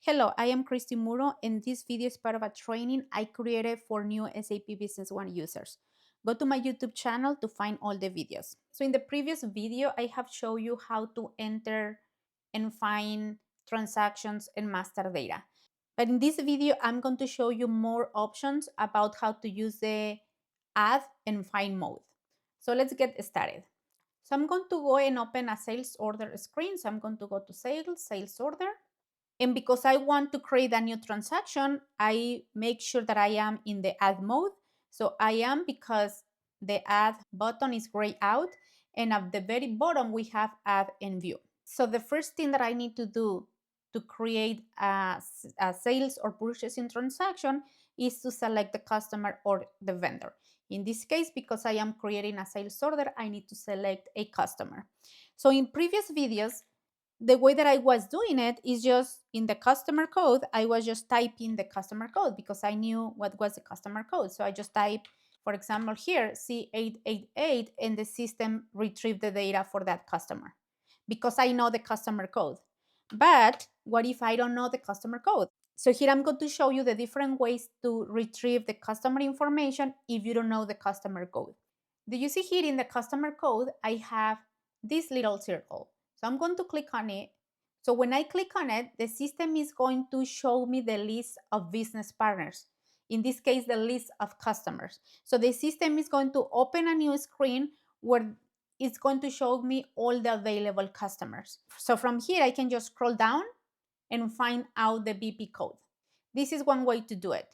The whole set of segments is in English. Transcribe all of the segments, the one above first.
Hello, I am Christy Muro, and this video is part of a training I created for new SAP Business One users. Go to my YouTube channel to find all the videos. So in the previous video, I have shown you how to enter and find transactions and master data. But in this video, I'm going to show you more options about how to use the add and find mode. So let's get started. So I'm going to go and open a sales order screen. So I'm going to go to sales order. And because I want to create a new transaction, I make sure that I am in the add mode. So I am because the add button is grayed out. And at the very bottom, we have add and view. So the first thing that I need to do to create a sales or purchasing transaction is to select the customer or the vendor. In this case, because I am creating a sales order, I need to select a customer. So in previous videos, the way that I was doing it is just in the customer code, I was just typing the customer code because I knew what was the customer code. So I just type, for example, here, C888, and the system retrieved the data for that customer because I know the customer code. But what if I don't know the customer code? So here I'm going to show you the different ways to retrieve the customer information if you don't know the customer code. Do you see here in the customer code, I have this little circle. So I'm going to click on it. So when I click on it, the system is going to show me the list of business partners. In this case, the list of customers. So the system is going to open a new screen where it's going to show me all the available customers. So from here, I can just scroll down and find out the BP code. This is one way to do it.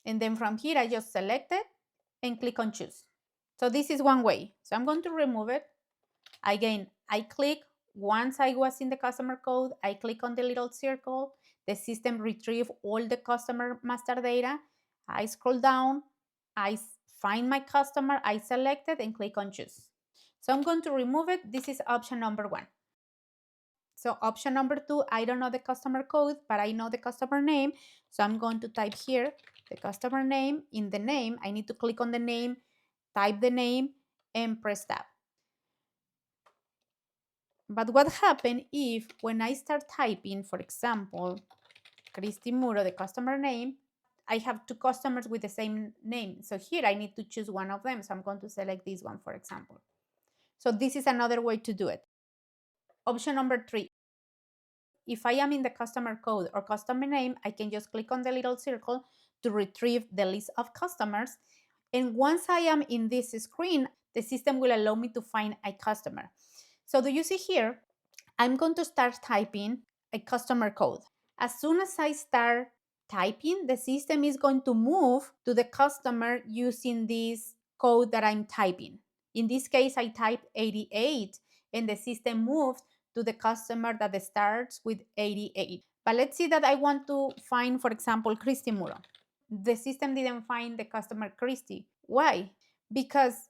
And then from here, I just select it and click on choose. So this is one way. So I'm going to remove it. Again, I click once I was in the customer code, I click on the little circle, the system retrieve all the customer master data. I scroll down, I find my customer, I select it and click on choose. So I'm going to remove it. This is option number one. So option number two, I don't know the customer code, but I know the customer name. So I'm going to type here the customer name. In the name, I need to click on the name, type the name, and press tab. But what happens if when I start typing, for example, Christy Muro, the customer name, I have two customers with the same name. So here I need to choose one of them. So I'm going to select this one, for example. So this is another way to do it. Option number three, if I am in the customer code or customer name, I can just click on the little circle to retrieve the list of customers. And once I am in this screen, the system will allow me to find a customer. So do you see here? I'm going to start typing a customer code. As soon as I start typing, the system is going to move to the customer using this code that I'm typing. In this case, I type 88 and the system moves to the customer that starts with 88. But let's see that I want to find, for example, Christy Muro. The system didn't find the customer Christy. Why? Because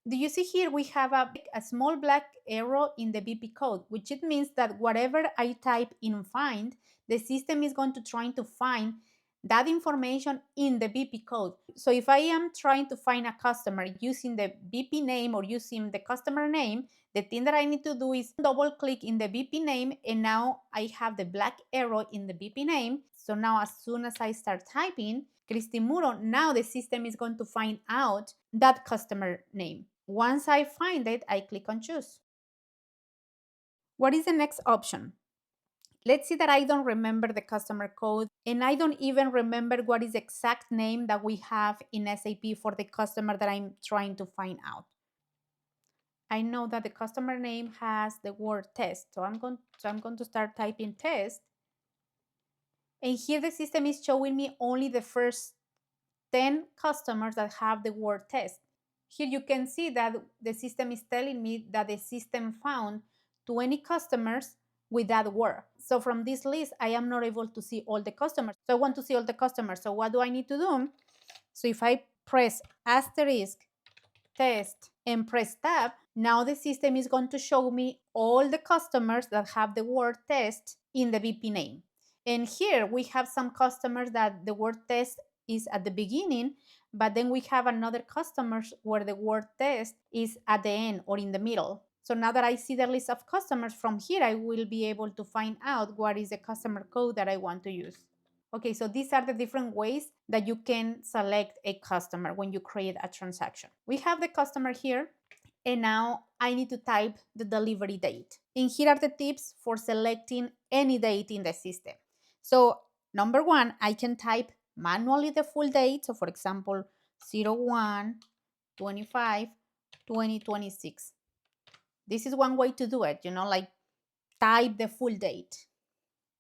do you see here we have a small black arrow in the BP code, which it means that whatever I type in find, the system is going to try to find that information in the BP code. So if I am trying to find a customer using the BP name or using the customer name, the thing that I need to do is double click in the BP name, and now I have the black arrow in the BP name. So now as soon as I start typing Christy Muro, now the system is going to find out that customer name. Once I find it, I click on choose. What is the next option? Let's see that I don't remember the customer code and I don't even remember what is the exact name that we have in SAP for the customer that I'm trying to find out. I know that the customer name has the word test. So I'm going to start typing test. And here the system is showing me only the first 10 customers that have the word test. Here you can see that the system is telling me that the system found 20 customers with that word. So from this list, I am not able to see all the customers. So I want to see all the customers. So what do I need to do? So if I press asterisk test and press tab, now the system is going to show me all the customers that have the word test in the BP name. And here we have some customers that the word test is at the beginning, but then we have another customers where the word test is at the end or in the middle. So now that I see the list of customers from here, I will be able to find out what is the customer code that I want to use. Okay, so these are the different ways that you can select a customer when you create a transaction. We have the customer here, and now I need to type the delivery date. And here are the tips for selecting any date in the system. So number one, I can type manually the full date. So for example, 01/25/2026. This is one way to do it, like type the full date.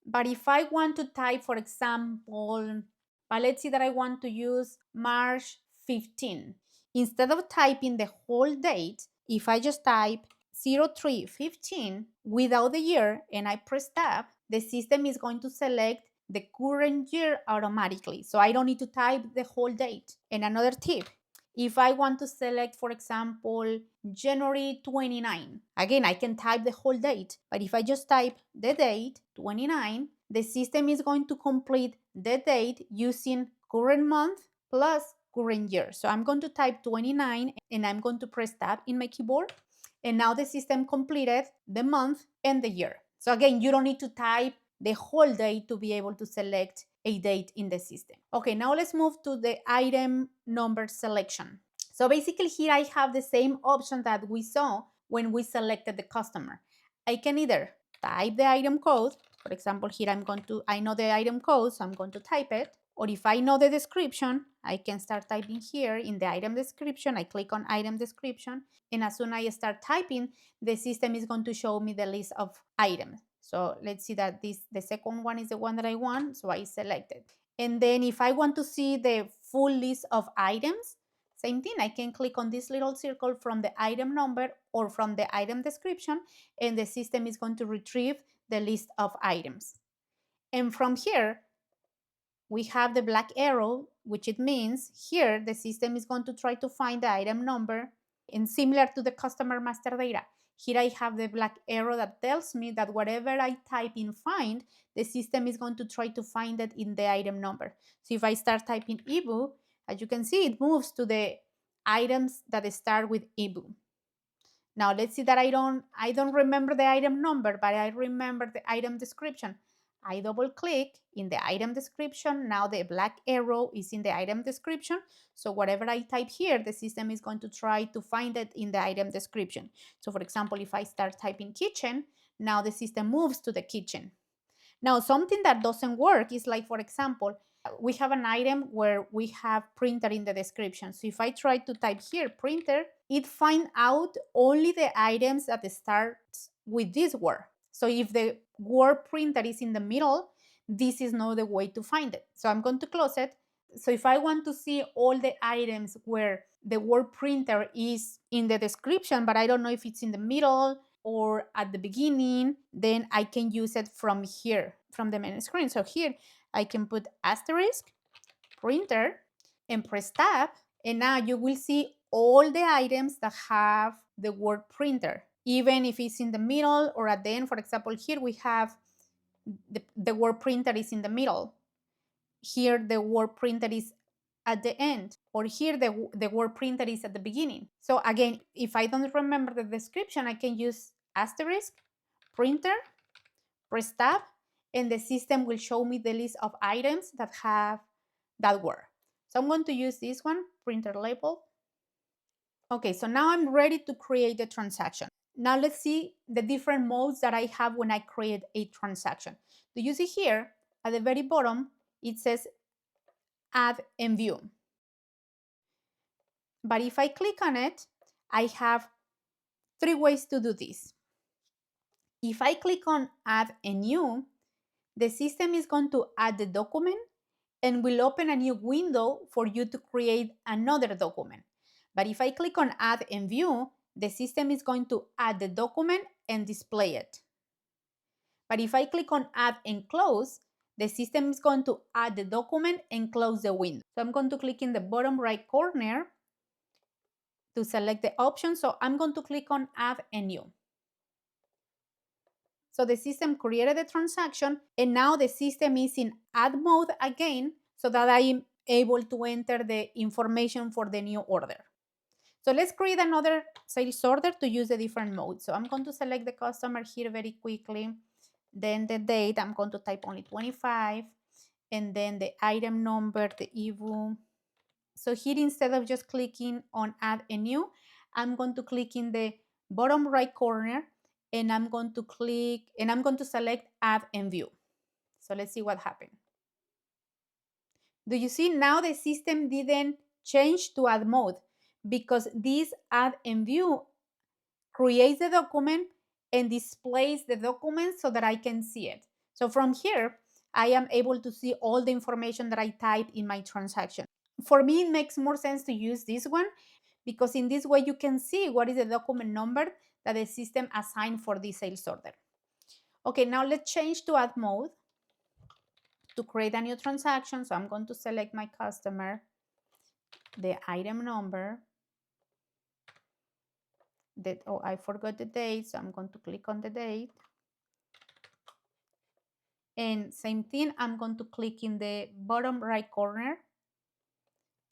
But if I want to type, for example, but let's see that I want to use March 15. Instead of typing the whole date, if I just type 03/15 without the year and I press tab, the system is going to select the current year automatically. So I don't need to type the whole date. And another tip, if I want to select, for example, January 29, again, I can type the whole date, but if I just type the date, 29, the system is going to complete the date using current month plus current year. So I'm going to type 29 and I'm going to press tab in my keyboard. And now the system completed the month and the year. So again, you don't need to type the whole date to be able to select a date in the system. Okay, now let's move to the item number selection. So basically here I have the same option that we saw when we selected the customer. I can either type the item code. For example, here I know the item code, so I'm going to type it. Or if I know the description, I can start typing here in the item description. I click on item description, and as soon as I start typing, the system is going to show me the list of items. So let's see that the second one is the one that I want, so I select it. And then if I want to see the full list of items, same thing, I can click on this little circle from the item number or from the item description, and the system is going to retrieve the list of items. And from here, we have the black arrow, which it means here the system is going to try to find the item number. And similar to the customer master data, here I have the black arrow that tells me that whatever I type in find, the system is going to try to find it in the item number. So if I start typing EBU, as you can see, it moves to the items that start with EBU. Now let's see that I don't remember the item number, but I remember the item description. I double click in the item description. Now the black arrow is in the item description. So whatever I type here, the system is going to try to find it in the item description. So for example, if I start typing kitchen, now the system moves to the kitchen. Now, something that doesn't work is like, for example, we have an item where we have printer in the description. So if I try to type here printer, it finds out only the items that start with this word. So if the word printer is in the middle, this is not the way to find it. So I'm going to close it. So if I want to see all the items where the word printer is in the description, but I don't know if it's in the middle or at the beginning, then I can use it from here, from the main screen. So here I can put asterisk, printer, and press tab. And now you will see all the items that have the word printer, even if it's in the middle or at the end. For example, here we have the word printer is in the middle. Here the word printer is at the end, or here the word printer is at the beginning. So again, if I don't remember the description, I can use asterisk, printer, press tab, and the system will show me the list of items that have that word. So I'm going to use this one, printer label. Okay, so now I'm ready to create the transaction. Now let's see the different modes that I have when I create a transaction. Do you see here at the very bottom, it says add and view. But if I click on it, I have three ways to do this. If I click on add a new, the system is going to add the document and will open a new window for you to create another document. But if I click on add and view, the system is going to add the document and display it. But if I click on add and close, the system is going to add the document and close the window. So I'm going to click in the bottom right corner to select the option. So I'm going to click on add a new. So the system created the transaction, and now the system is in add mode again, so that I am able to enter the information for the new order. So let's create another sales order to use a different mode. So I'm going to select the customer here very quickly. Then the date, I'm going to type only 25. And then the item number, the EVU. So here, instead of just clicking on add a new, I'm going to click in the bottom right corner and I'm going to select add and view. So let's see what happened. Do you see now the system didn't change to add mode because this add and view creates the document and displays the document so that I can see it. So from here, I am able to see all the information that I type in my transaction. For me, it makes more sense to use this one because in this way you can see what is the document number that the system assigned for this sales order. Okay, now let's change to add mode to create a new transaction. So I'm going to select my customer, the item number, I forgot the date, so I'm going to click on the date. And same thing, I'm going to click in the bottom right corner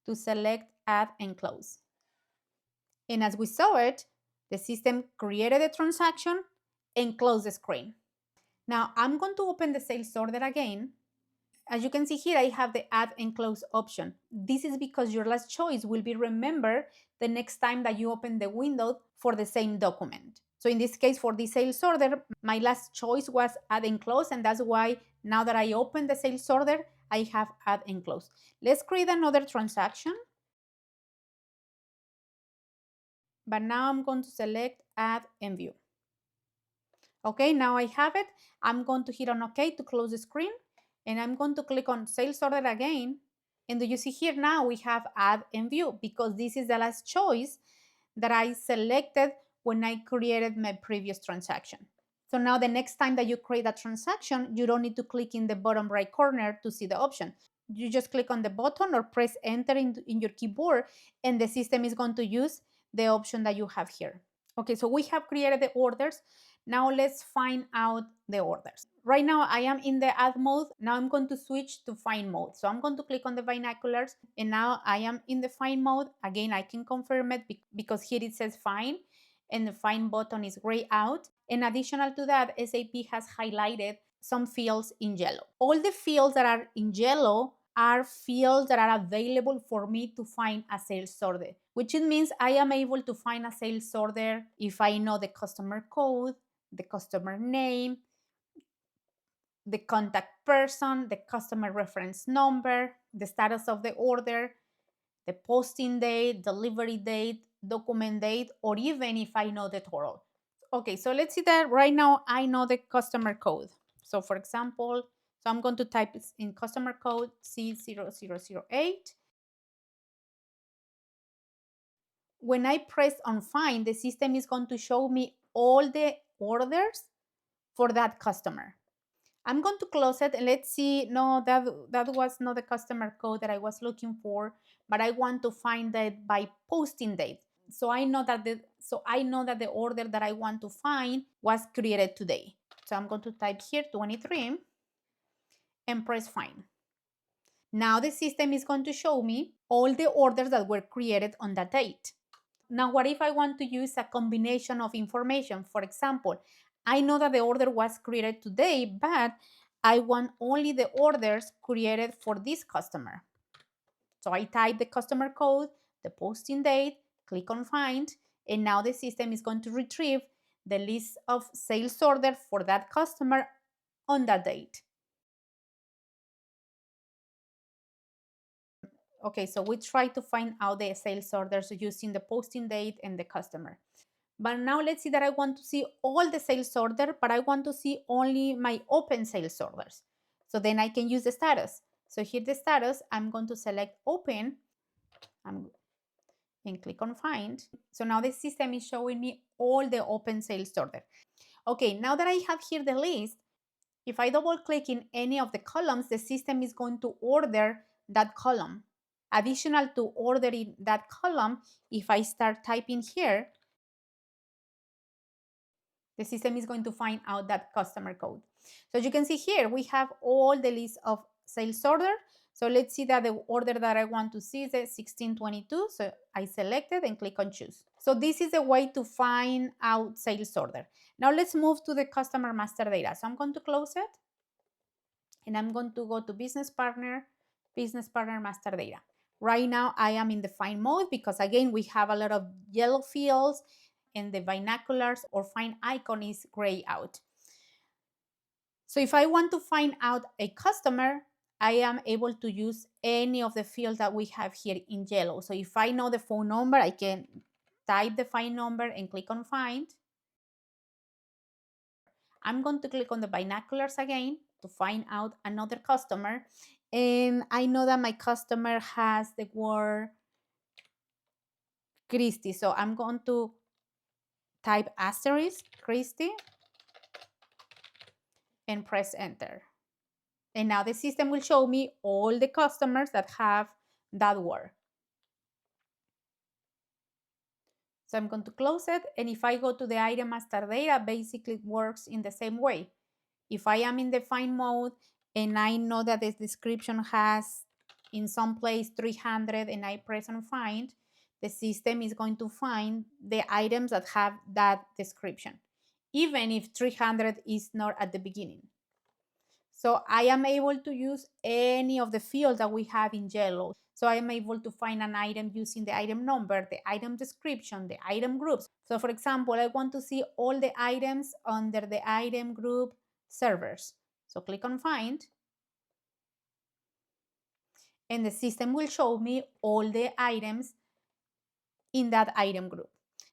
to select add and close. And as we saw it, the system created a transaction and closed the screen. Now I'm going to open the sales order again. As you can see here, I have the add and close option. This is because your last choice will be remembered the next time that you open the window for the same document. So in this case, for the sales order, my last choice was add and close, and that's why now that I open the sales order, I have add and close. Let's create another transaction. But now I'm going to select add and view. Okay, now I have it. I'm going to hit on OK to close the screen, and I'm going to click on sales order again. And do you see here now we have add and view because this is the last choice that I selected when I created my previous transaction. So now the next time that you create a transaction, you don't need to click in the bottom right corner to see the option. You just click on the button or press enter in your keyboard, and the system is going to use the option that you have here. Okay, so we have created the orders. Now let's find out the orders. Right now I am in the add mode. Now I'm going to switch to find mode. So I'm going to click on the binoculars and now I am in the find mode. Again, I can confirm it because here it says find and the find button is gray out. And additional to that, SAP has highlighted some fields in yellow. All the fields that are in yellow are fields that are available for me to find a sales order, which it means I am able to find a sales order if I know the customer code, the customer name, the contact person, the customer reference number, the status of the order, the posting date, delivery date, document date, or even if I know the total. Okay, so let's see that right now I know the customer code. So for example, so I'm going to type in customer code C0008. When I press on find, the system is going to show me all the orders for that customer. I'm going to close it and let's see. No, that was not the customer code that I was looking for, but I want to find that by posting date. So I know that the order that I want to find was created today. So I'm going to type here 23 and press find. Now the system is going to show me all the orders that were created on that date. Now, what if I want to use a combination of information? For example, I know that the order was created today, but I want only the orders created for this customer. So I type the customer code, the posting date, click on find, and now the system is going to retrieve the list of sales orders for that customer on that date. Okay, so we try to find out the sales orders using the posting date and the customer. But now let's see that I want to see all the sales order, but I want to see only my open sales orders. So then I can use the status. So here the status, I'm going to select open and click on find. So now the system is showing me all the open sales order. Okay, now that I have here the list, if I double click in any of the columns, the system is going to order that column. Additional to ordering that column, if I start typing here, the system is going to find out that customer code. So you can see here, we have all the list of sales order. So let's see that the order that I want to see is the 1622. So I select it and click on choose. So this is a way to find out sales order. Now let's move to the customer master data. So I'm going to close it and I'm going to go to business partner master data. Right now I am in the find mode because again, we have a lot of yellow fields and the binoculars or find icon is gray out. So if I want to find out a customer, I am able to use any of the fields that we have here in yellow. So if I know the phone number, I can type the phone number and click on find. I'm going to click on the binoculars again to find out another customer. And I know that my customer has the word Christy. So I'm going to type asterisk Christy and press enter. And now the system will show me all the customers that have that word. So I'm going to close it. And if I go to the item master data, basically it works in the same way. If I am in the find mode and I know that the description has in some place 300 and I press on find, the system is going to find the items that have that description, even if 300 is not at the beginning. So I am able to use any of the fields that we have in yellow. So I am able to find an item using the item number, the item description, the item groups. So for example, I want to see all the items under the item group servers. So click on find. And the system will show me all the items in that item group.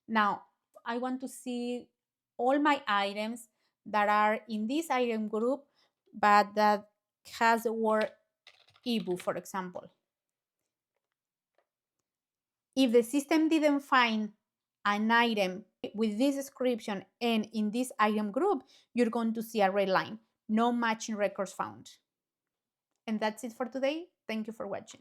Now, I want to see all my items that are in this item group, but that has the word EBU, for example. If the system didn't find an item with this description and in this item group, you're going to see a red line, no matching records found. And that's it for today. Thank you for watching.